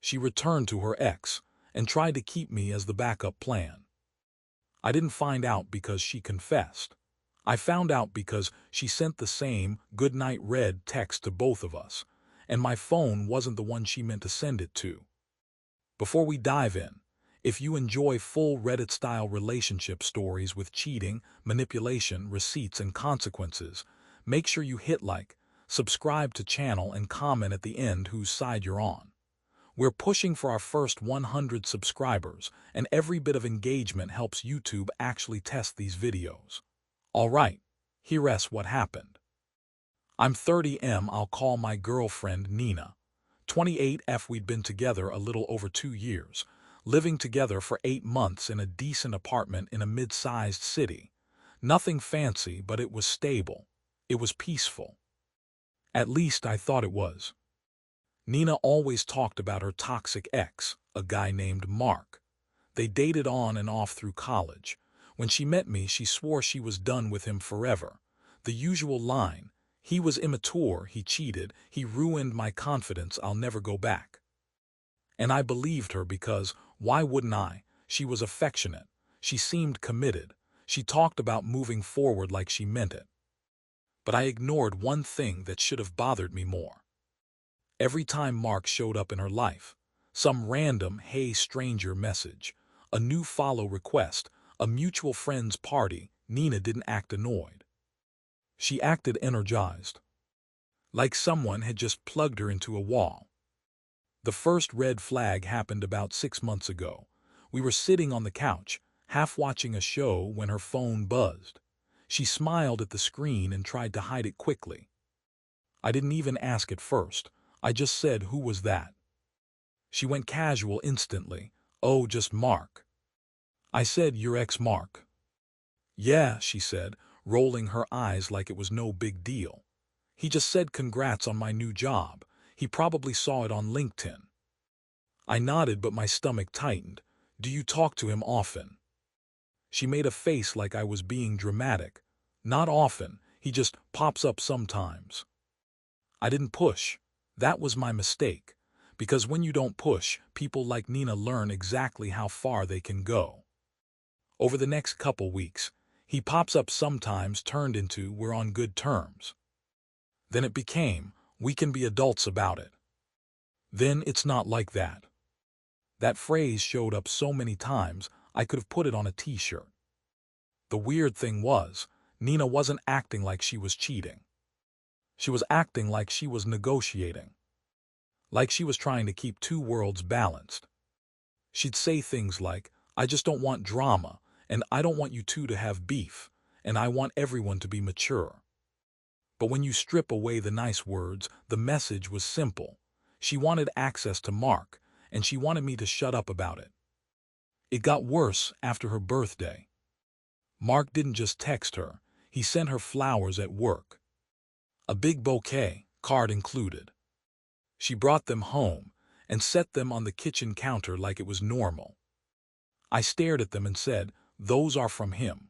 She returned to her ex and tried to keep me as the backup plan. I didn't find out because she confessed. I found out because she sent the same "good night" red text to both of us, and my phone wasn't the one she meant to send it to. Before we dive in, if you enjoy full Reddit-style relationship stories with cheating, manipulation, receipts, and consequences, make sure you hit like, subscribe to channel, and comment at the end whose side you're on. We're pushing for our first 100 subscribers, and every bit of engagement helps YouTube actually test these videos. Alright, here's what happened. I'm 30M, I'll call my girlfriend Nina. 28F, we'd been together a little over 2 years, living together for 8 months in a decent apartment in a mid-sized city. Nothing fancy, but it was stable. It was peaceful. At least I thought it was. Nina always talked about her toxic ex, a guy named Mark. They dated on and off through college. When she met me, she swore she was done with him forever. The usual line: he was immature, he cheated, he ruined my confidence, I'll never go back. And I believed her because, why wouldn't I? She was affectionate. She seemed committed. She talked about moving forward like she meant it. But I ignored one thing that should have bothered me more. Every time Mark showed up in her life, some random "hey stranger" message, a new follow request, a mutual friend's party, Nina didn't act annoyed. She acted energized. Like someone had just plugged her into a wall. The first red flag happened about 6 months ago. We were sitting on the couch, half watching a show, when her phone buzzed. She smiled at the screen and tried to hide it quickly. I didn't even ask at first. I just said, "Who was that?" She went casual instantly. "Oh, just Mark." I said, "Your ex Mark?" "Yeah," she said, rolling her eyes like it was no big deal. "He just said congrats on my new job. He probably saw it on LinkedIn." I nodded, but my stomach tightened. "Do you talk to him often?" She made a face like I was being dramatic. "Not often, he just pops up sometimes." I didn't push. That was my mistake. Because when you don't push, people like Nina learn exactly how far they can go. Over the next couple weeks, he pops up sometimes turned into "we're on good terms." Then it became, "we can be adults about it." Then "it's not like that." That phrase showed up so many times I could have put it on a t-shirt. The weird thing was, Nina wasn't acting like she was cheating. She was acting like she was negotiating. Like she was trying to keep two worlds balanced. She'd say things like, "I just don't want drama, and I don't want you two to have beef, and I want everyone to be mature." But when you strip away the nice words, the message was simple. She wanted access to Mark, and she wanted me to shut up about it. It got worse after her birthday. Mark didn't just text her, he sent her flowers at work. A big bouquet, card included. She brought them home and set them on the kitchen counter like it was normal. I stared at them and said, "Those are from him."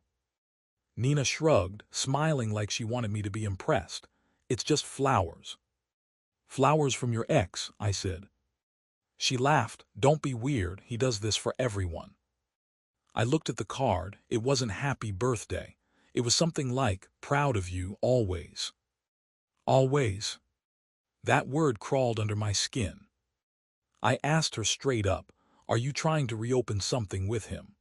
Nina shrugged, smiling like she wanted me to be impressed. "It's just flowers." "Flowers from your ex," I said. She laughed. "Don't be weird, he does this for everyone." I looked at the card. It wasn't "Happy Birthday." It was something like, "Proud of you, always." Always. That word crawled under my skin. I asked her straight up, "Are you trying to reopen something with him?"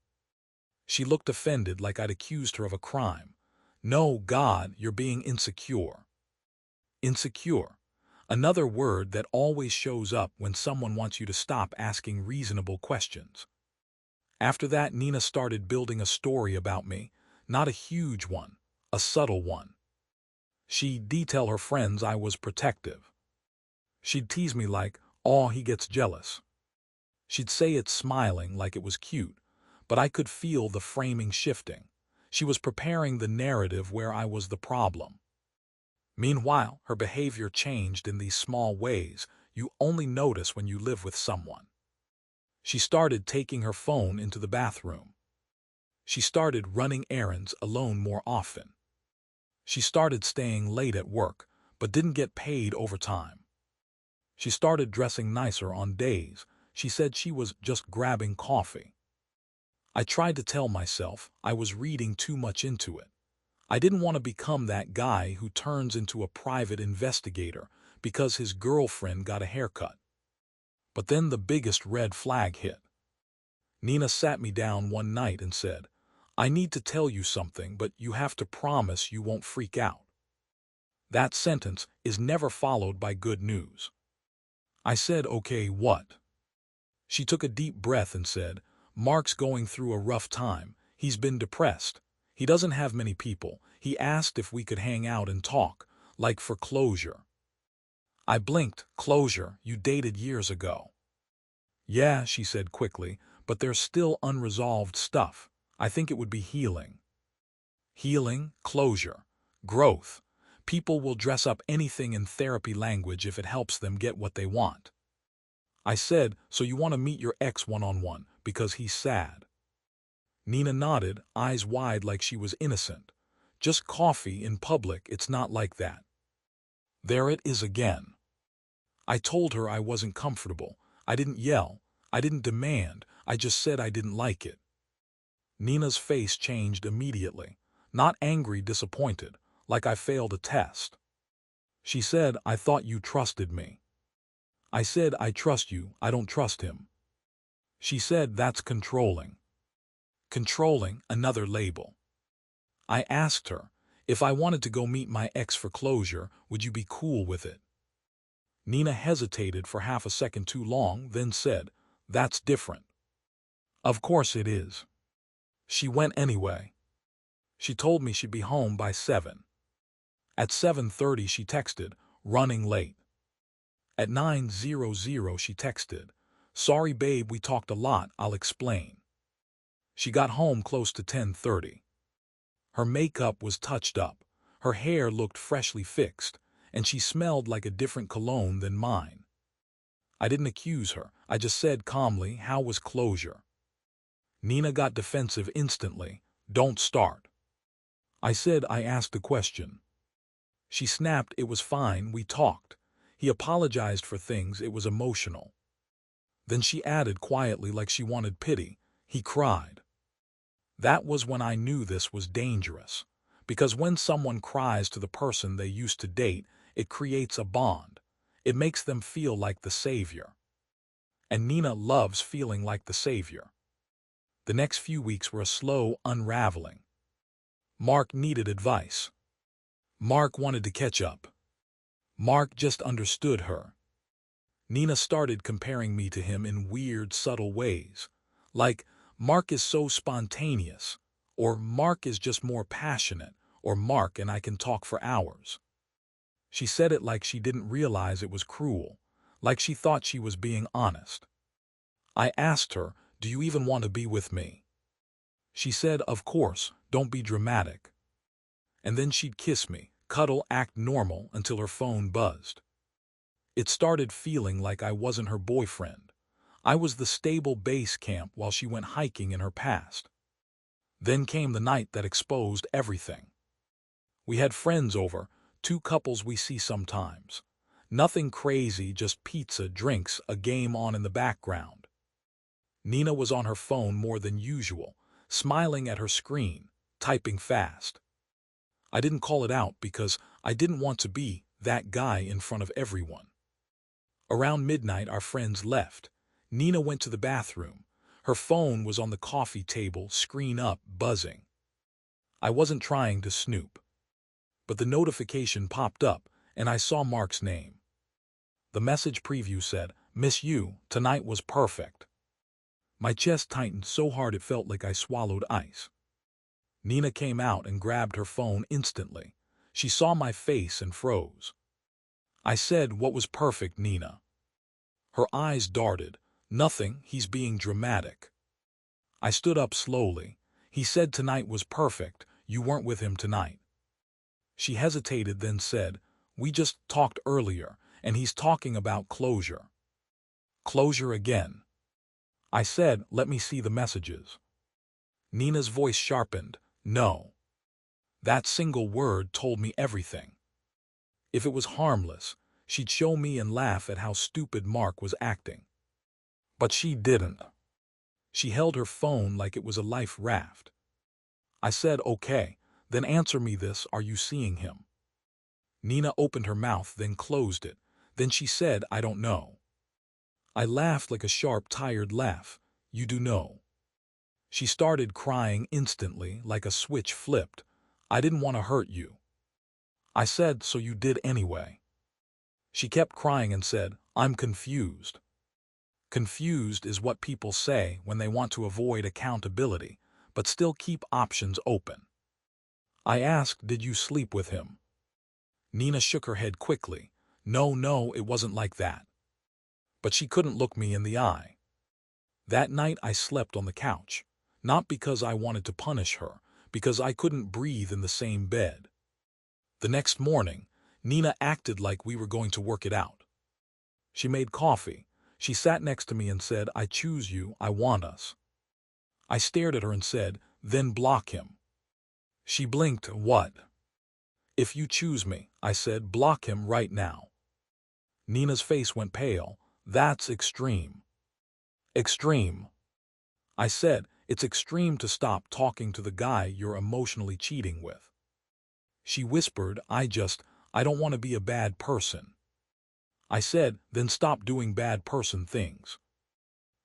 She looked offended, like I'd accused her of a crime. "No, God, you're being insecure." Insecure. Another word that always shows up when someone wants you to stop asking reasonable questions. After that, Nina started building a story about me, not a huge one, a subtle one. She'd tell her friends I was protective. She'd tease me like, "Oh, he gets jealous." She'd say it smiling like it was cute, but I could feel the framing shifting. She was preparing the narrative where I was the problem. Meanwhile, her behavior changed in these small ways you only notice when you live with someone. She started taking her phone into the bathroom. She started running errands alone more often. She started staying late at work, but didn't get paid overtime. She started dressing nicer on days She said she was just grabbing coffee. I tried to tell myself I was reading too much into it. I didn't want to become that guy who turns into a private investigator because his girlfriend got a haircut. But then the biggest red flag hit. Nina sat me down one night and said, "I need to tell you something, but you have to promise you won't freak out." That sentence is never followed by good news. I said, "Okay, what?" She took a deep breath and said, "Mark's going through a rough time. He's been depressed. He doesn't have many people. He asked if we could hang out and talk, like for closure." I blinked. "Closure? You dated years ago." "Yeah," she said quickly, "but there's still unresolved stuff. I think it would be healing." Healing, closure, growth. People will dress up anything in therapy language if it helps them get what they want. I said, "So you want to meet your ex one-on-one because he's sad?" Nina nodded, eyes wide like she was innocent. "Just coffee in public, it's not like that." There it is again. I told her I wasn't comfortable. I didn't yell. I didn't demand. I just said I didn't like it. Nina's face changed immediately. Not angry, disappointed, like I failed a test. She said, "I thought you trusted me." I said, "I trust you, I don't trust him." She said, "That's controlling." Controlling, another label. I asked her, "If I wanted to go meet my ex for closure, would you be cool with it?" Nina hesitated for half a second too long, then said, "That's different." "Of course it is." She went anyway. She told me she'd be home by 7. At 7:30 she texted, "Running late." At 9:00 she texted, "Sorry babe, we talked a lot, I'll explain." She got home close to 10:30. Her makeup was touched up, her hair looked freshly fixed, and she smelled like a different cologne than mine. I didn't accuse her, I just said calmly, "How was closure?" Nina got defensive instantly. "Don't start." I said, "I asked a question." She snapped, "It was fine, we talked. He apologized for things, it was emotional." Then she added quietly like she wanted pity, "He cried." That was when I knew this was dangerous. Because when someone cries to the person they used to date, it creates a bond. It makes them feel like the savior. And Nina loves feeling like the savior. The next few weeks were a slow unraveling. Mark needed advice. Mark wanted to catch up. Mark just understood her. Nina started comparing me to him in weird, subtle ways. Like, "Mark is so spontaneous," or "Mark is just more passionate," or "Mark and I can talk for hours." She said it like she didn't realize it was cruel, like she thought she was being honest. I asked her, "Do you even want to be with me?" She said, "Of course, don't be dramatic." And then she'd kiss me, cuddle, act normal until her phone buzzed. It started feeling like I wasn't her boyfriend. I was the stable base camp while she went hiking in her past. Then came the night that exposed everything. We had friends over, 2 couples we see sometimes. Nothing crazy, just pizza, drinks, a game on in the background. Nina was on her phone more than usual, smiling at her screen, typing fast. I didn't call it out because I didn't want to be that guy in front of everyone. Around midnight, our friends left. Nina went to the bathroom. Her phone was on the coffee table, screen up, buzzing. I wasn't trying to snoop. But the notification popped up, and I saw Mark's name. The message preview said, "Miss you, tonight was perfect." My chest tightened so hard it felt like I swallowed ice. Nina came out and grabbed her phone instantly. She saw my face and froze. I said, "What was perfect, Nina?" Her eyes darted. "Nothing, he's being dramatic." I stood up slowly. "He said tonight was perfect, you weren't with him tonight." She hesitated, then said, "We just talked earlier, and he's talking about closure." Closure again. I said, "Let me see the messages." Nina's voice sharpened. "No." That single word told me everything. If it was harmless, she'd show me and laugh at how stupid Mark was acting. But she didn't. She held her phone like it was a life raft. I said, okay, then answer me this, are you seeing him? Nina opened her mouth, then closed it. Then she said, I don't know. I laughed like a sharp, tired laugh. You do know. She started crying instantly, like a switch flipped. I didn't want to hurt you. I said, so you did anyway. She kept crying and said, I'm confused. Confused is what people say when they want to avoid accountability, but still keep options open. I asked, did you sleep with him? Nina shook her head quickly. No, it wasn't like that. But she couldn't look me in the eye. That night I slept on the couch, not because I wanted to punish her, because I couldn't breathe in the same bed. The next morning, Nina acted like we were going to work it out. She made coffee. She sat next to me and said, I choose you, I want us. I stared at her and said, then block him. She blinked. What? If you choose me, I said, block him right now. Nina's face went pale. That's extreme. Extreme. I said, it's extreme to stop talking to the guy you're emotionally cheating with. She whispered, I don't want to be a bad person. I said, then stop doing bad person things.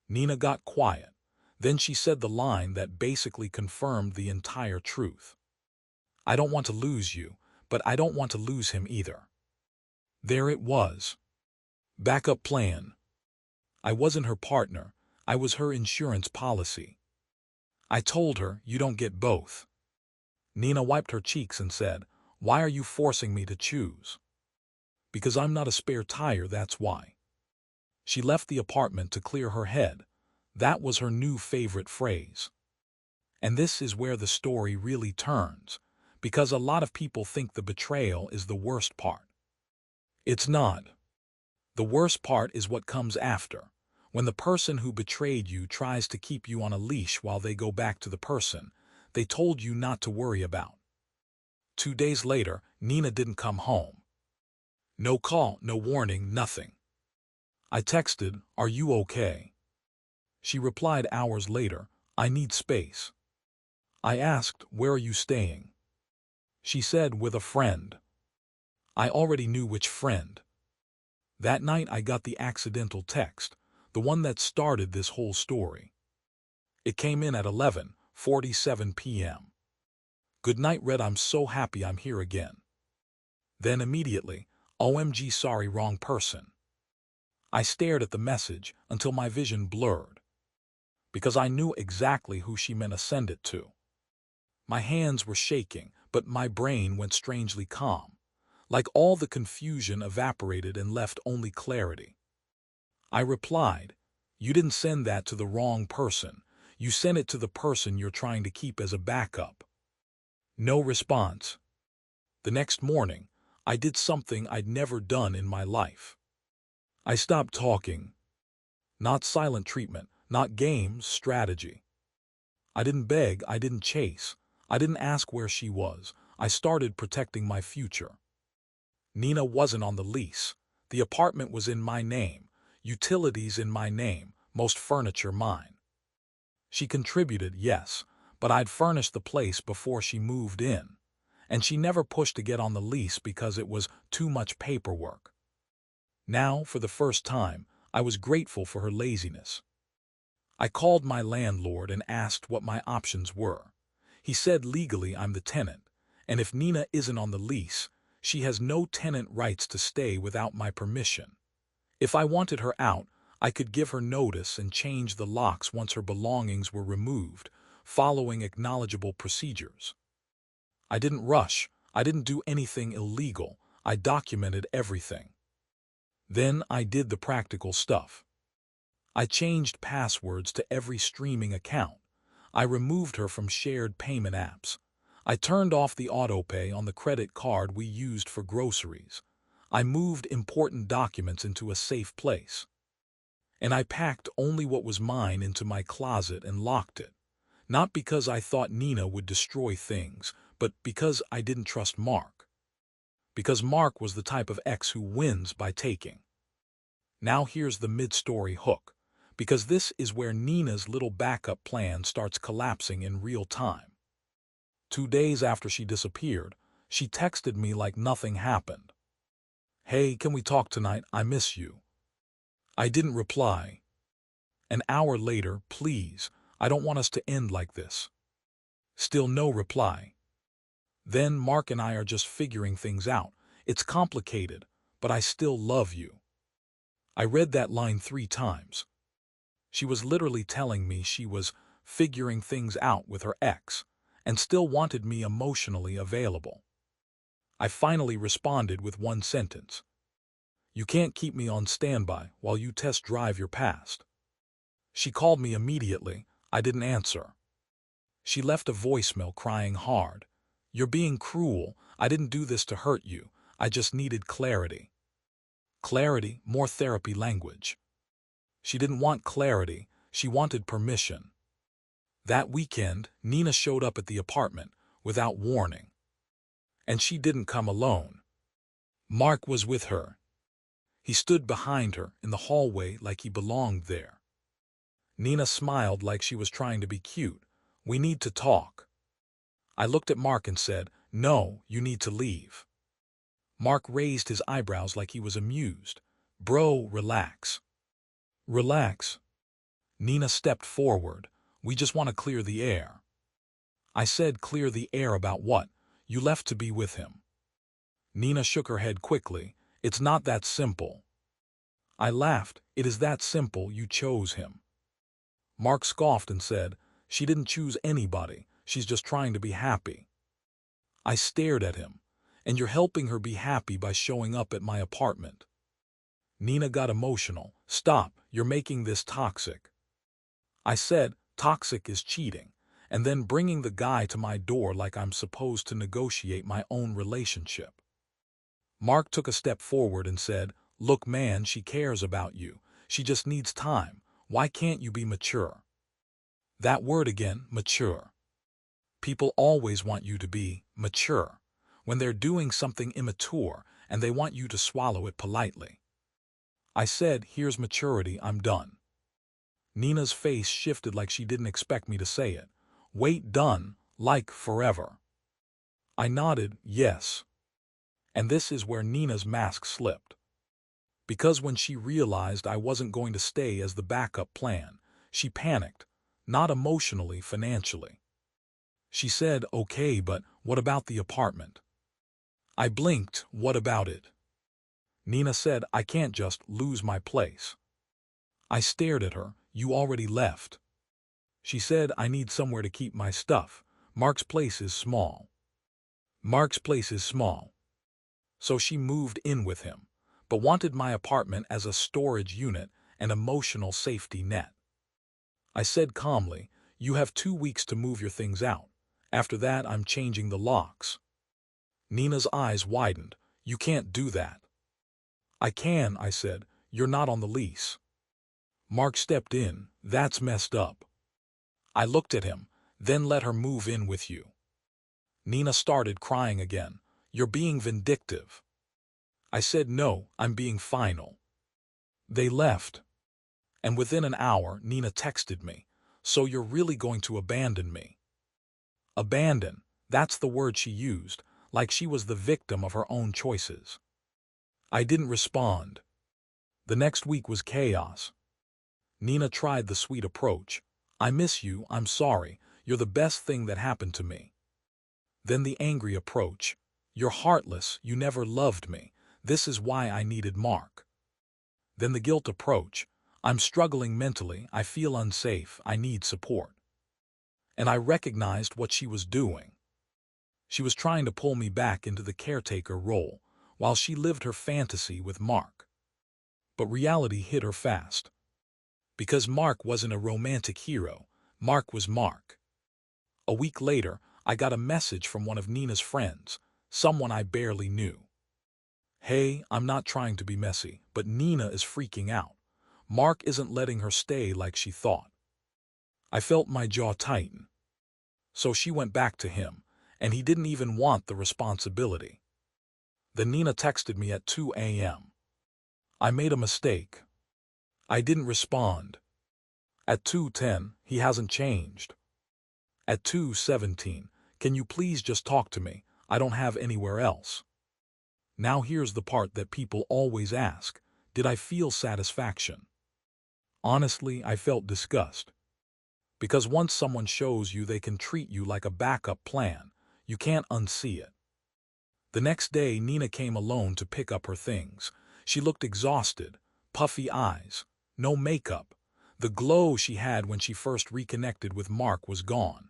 Nina got quiet. Then she said the line that basically confirmed the entire truth. I don't want to lose you, but I don't want to lose him either. There it was. Backup plan. I wasn't her partner. I was her insurance policy. I told her, you don't get both. Nina wiped her cheeks and said, why are you forcing me to choose? Because I'm not a spare tire, that's why. She left the apartment to clear her head. That was her new favorite phrase. And this is where the story really turns, because a lot of people think the betrayal is the worst part. It's not. The worst part is what comes after, when the person who betrayed you tries to keep you on a leash while they go back to the person they told you not to worry about. 2 days later, Nina didn't come home. No call, no warning, nothing. I texted, are you okay? She replied hours later, I need space. I asked, where are you staying? She said, with a friend. I already knew which friend. That night I got the accidental text, the one that started this whole story. It came in at 11:47 p.m. Good night, Red, I'm so happy I'm here again. Then immediately, OMG, sorry, wrong person. I stared at the message until my vision blurred, because I knew exactly who she meant to send it to. My hands were shaking, but my brain went strangely calm, like all the confusion evaporated and left only clarity. I replied, you didn't send that to the wrong person. You sent it to the person you're trying to keep as a backup. No response. The next morning, I did something I'd never done in my life. I stopped talking. Not silent treatment, not games, strategy. I didn't beg, I didn't chase. I didn't ask where she was. I started protecting my future. Nina wasn't on the lease. The apartment was in my name. Utilities in my name. Most furniture mine. She contributed, yes, but I'd furnished the place before she moved in. And she never pushed to get on the lease because it was too much paperwork. Now, for the first time, I was grateful for her laziness. I called my landlord and asked what my options were. He said legally I'm the tenant, and if Nina isn't on the lease, she has no tenant rights to stay without my permission. If I wanted her out, I could give her notice and change the locks once her belongings were removed, following acknowledgeable procedures. I didn't rush. I didn't do anything illegal. I documented everything. Then I did the practical stuff. I changed passwords to every streaming account. I removed her from shared payment apps. I turned off the autopay on the credit card we used for groceries. I moved important documents into a safe place. And I packed only what was mine into my closet and locked it. Not because I thought Nina would destroy things, but because I didn't trust Mark. Because Mark was the type of ex who wins by taking. Now here's the mid-story hook. because this is where Nina's little backup plan starts collapsing in real time. 2 days after she disappeared, she texted me like nothing happened. "Hey, can we talk tonight? I miss you." I didn't reply. An hour later, "Please, I don't want us to end like this." Still no reply. Then Mark and I are just figuring things out. It's complicated, but I still love you. I read that line 3 times. She was literally telling me she was figuring things out with her ex and still wanted me emotionally available. I finally responded with one sentence. "You can't keep me on standby while you test drive your past." She called me immediately. I didn't answer. She left a voicemail crying hard. "You're being cruel. I didn't do this to hurt you. I just needed clarity." Clarity, more therapy language. She didn't want clarity. She wanted permission. That weekend, Nina showed up at the apartment without warning. And she didn't come alone. Mark was with her. He stood behind her in the hallway like he belonged there. Nina smiled like she was trying to be cute. "We need to talk." I looked at Mark and said, "No, you need to leave." Mark raised his eyebrows like he was amused. "Bro, relax." "Relax." Nina stepped forward. "We just want to clear the air." I said, "Clear the air about what? You left to be with him." Nina shook her head quickly. "It's not that simple." I laughed. "It is that simple. You chose him." Mark scoffed and said, "She didn't choose anybody. She's just trying to be happy." I stared at him. "And you're helping her be happy by showing up at my apartment." Nina got emotional. "Stop, you're making this toxic." I said, "Toxic is cheating, and then bringing the guy to my door like I'm supposed to negotiate my own relationship." Mark took a step forward and said, "Look man, she cares about you. She just needs time. Why can't you be mature?" That word again, mature. People always want you to be mature when they're doing something immature and they want you to swallow it politely. I said, "Here's maturity, I'm done." Nina's face shifted like she didn't expect me to say it. "Wait, done, like forever?" I nodded, "Yes." And this is where Nina's mask slipped. Because when she realized I wasn't going to stay as the backup plan, she panicked, not emotionally, financially. She said, "Okay, but what about the apartment?" I blinked, "What about it?" Nina said, "I can't just lose my place." I stared at her. "You already left." She said, "I need somewhere to keep my stuff. Mark's place is small." Mark's place is small. So she moved in with him, but wanted my apartment as a storage unit and emotional safety net. I said calmly, "You have 2 weeks to move your things out. After that, I'm changing the locks." Nina's eyes widened. "You can't do that." "I can," I said. "You're not on the lease." Mark stepped in. "That's messed up." I looked at him. "Then let her move in with you." Nina started crying again. "You're being vindictive." I said, "No, I'm being final." They left. And within an hour, Nina texted me, "So you're really going to abandon me?" Abandon. That's the word she used, like she was the victim of her own choices. I didn't respond. The next week was chaos. Nina tried the sweet approach. "I miss you, I'm sorry, you're the best thing that happened to me." Then the angry approach. "You're heartless, you never loved me. This is why I needed Mark." Then the guilt approach. "I'm struggling mentally, I feel unsafe, I need support." And I recognized what she was doing. She was trying to pull me back into the caretaker role, while she lived her fantasy with Mark. But reality hit her fast. Because Mark wasn't a romantic hero, Mark was Mark. A week later, I got a message from one of Nina's friends, someone I barely knew. "Hey, I'm not trying to be messy, but Nina is freaking out. Mark isn't letting her stay like she thought." I felt my jaw tighten. So she went back to him, and he didn't even want the responsibility. Then Nina texted me at 2 a.m. I made a mistake. I didn't respond. At 2:10, he hasn't changed. At 2:17, can you please just talk to me? I don't have anywhere else. Now here's the part that people always ask. Did I feel satisfaction? Honestly, I felt disgust. Because once someone shows you they can treat you like a backup plan, you can't unsee it. The next day, Nina came alone to pick up her things. She looked exhausted, puffy eyes, no makeup. The glow she had when she first reconnected with Mark was gone.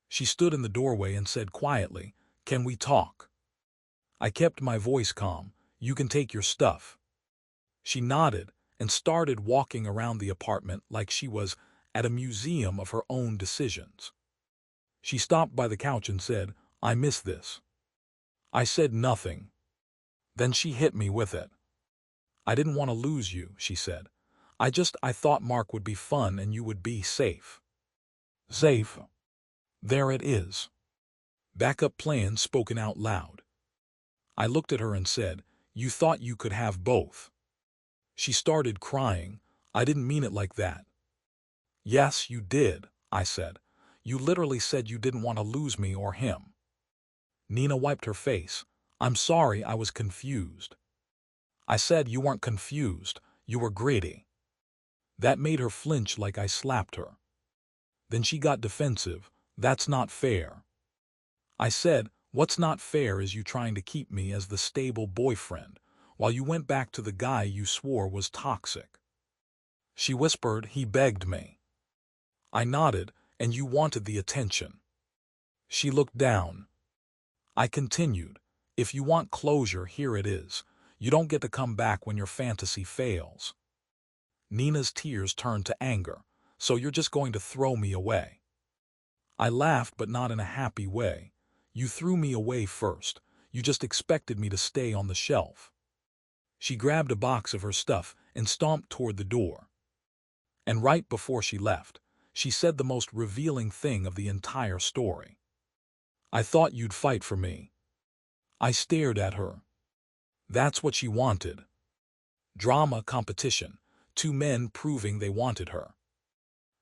She stood in the doorway and said quietly, "Can we talk?" I kept my voice calm. "You can take your stuff." She nodded and started walking around the apartment like she was at a museum of her own decisions. She stopped by the couch and said, "I miss this." I said nothing. Then she hit me with it. "I didn't want to lose you," she said. I thought Mark would be fun and you would be safe." Safe. There it is. Backup plan spoken out loud. I looked at her and said, "You thought you could have both." She started crying. "I didn't mean it like that." "Yes, you did," I said. "You literally said you didn't want to lose me or him." Nina wiped her face. "I'm sorry, I was confused." I said, "You weren't confused, you were greedy." That made her flinch like I slapped her. Then she got defensive. "That's not fair." I said, "What's not fair is you trying to keep me as the stable boyfriend, while you went back to the guy you swore was toxic." She whispered, "He begged me." I nodded, "And you wanted the attention." She looked down. I continued, "If you want closure, here it is. You don't get to come back when your fantasy fails." Nina's tears turned to anger. "So you're just going to throw me away?" I laughed, but not in a happy way. "You threw me away first. You just expected me to stay on the shelf." She grabbed a box of her stuff and stomped toward the door. And right before she left, she said the most revealing thing of the entire story. "I thought you'd fight for me." I stared at her. That's what she wanted. Drama, competition, two men proving they wanted her.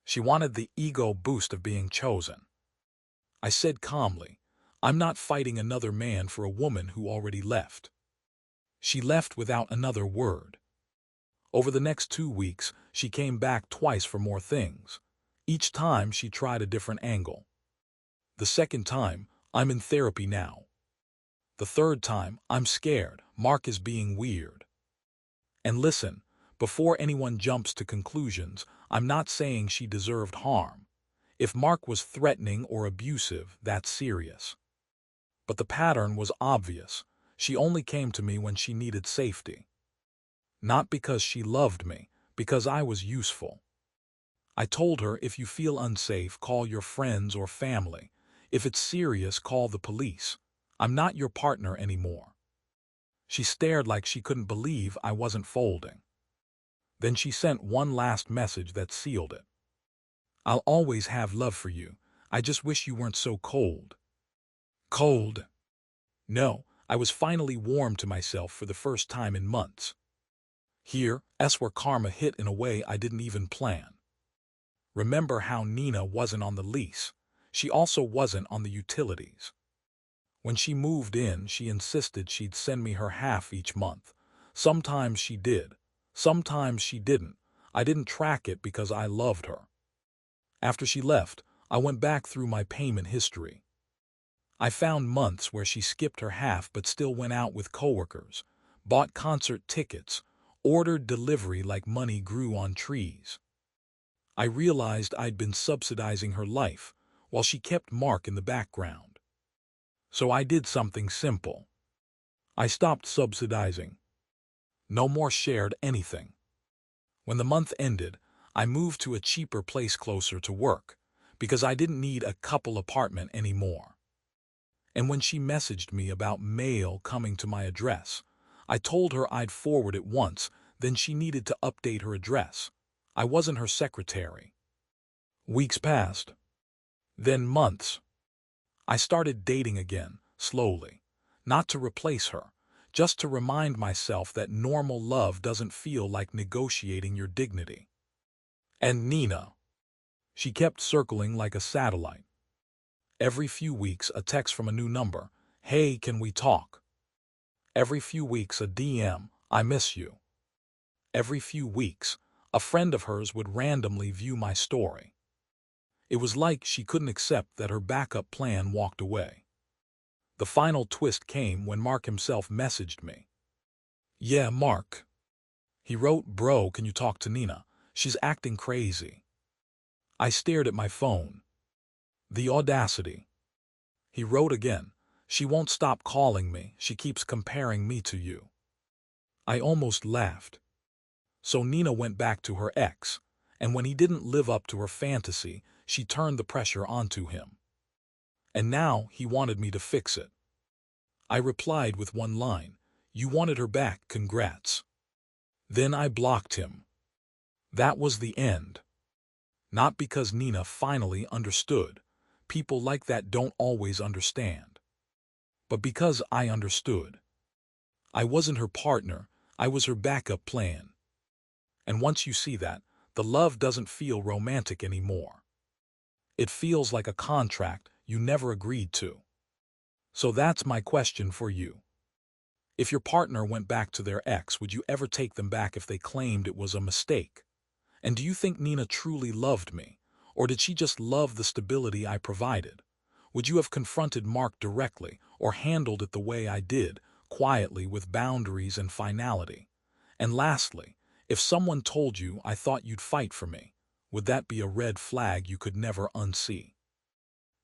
She wanted the ego boost of being chosen. I said calmly, "I'm not fighting another man for a woman who already left." She left without another word. Over the next 2 weeks, she came back twice for more things. Each time she tried a different angle. The second time, "I'm in therapy now." The third time, "I'm scared, Mark is being weird." And listen, before anyone jumps to conclusions, I'm not saying she deserved harm. If Mark was threatening or abusive, that's serious. But the pattern was obvious. She only came to me when she needed safety. Not because she loved me, because I was useful. I told her, "If you feel unsafe, call your friends or family. If it's serious, call the police. I'm not your partner anymore." She stared like she couldn't believe I wasn't folding. Then she sent one last message that sealed it. "I'll always have love for you. I just wish you weren't so cold." Cold. No, I was finally warm to myself for the first time in months. Here's where karma hit in a way I didn't even plan. Remember how Nina wasn't on the lease. She also wasn't on the utilities. When she moved in, she insisted she'd send me her half each month. Sometimes she did. Sometimes she didn't. I didn't track it because I loved her. After she left, I went back through my payment history. I found months where she skipped her half but still went out with coworkers, bought concert tickets, ordered delivery like money grew on trees. I realized I'd been subsidizing her life while she kept Mark in the background. So I did something simple. I stopped subsidizing. No more shared anything. When the month ended, I moved to a cheaper place closer to work because I didn't need a couple apartment anymore. And when she messaged me about mail coming to my address, I told her I'd forward it once, then she needed to update her address. I wasn't her secretary. Weeks passed. Then months. I started dating again, slowly. Not to replace her, just to remind myself that normal love doesn't feel like negotiating your dignity. And Nina. She kept circling like a satellite. Every few weeks, a text from a new number. Hey, can we talk? Every few weeks, a DM. I miss you. Every few weeks, a friend of hers would randomly view my story. It was like she couldn't accept that her backup plan walked away. The final twist came when Mark himself messaged me. Yeah, Mark. He wrote, bro, can you talk to Nina? She's acting crazy. I stared at my phone. The audacity. He wrote again. She won't stop calling me. She keeps comparing me to you. I almost laughed. So Nina went back to her ex, and when he didn't live up to her fantasy, she turned the pressure onto him. And now he wanted me to fix it. I replied with one line. You wanted her back, congrats. Then I blocked him. That was the end. Not because Nina finally understood. People like that don't always understand. But because I understood. I wasn't her partner, I was her backup plan. And once you see that, the love doesn't feel romantic anymore. It feels like a contract you never agreed to. So that's my question for you. If your partner went back to their ex, would you ever take them back if they claimed it was a mistake? And do you think Nina truly loved me? Or did she just love the stability I provided? Would you have confronted Mark directly or handled it the way I did, quietly with boundaries and finality? And lastly, if someone told you I thought you'd fight for me, would that be a red flag you could never unsee?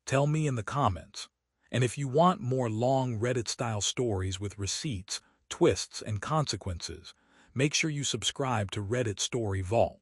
Tell me in the comments. And if you want more long Reddit-style stories with receipts, twists, and consequences, make sure you subscribe to Reddit Story Vault.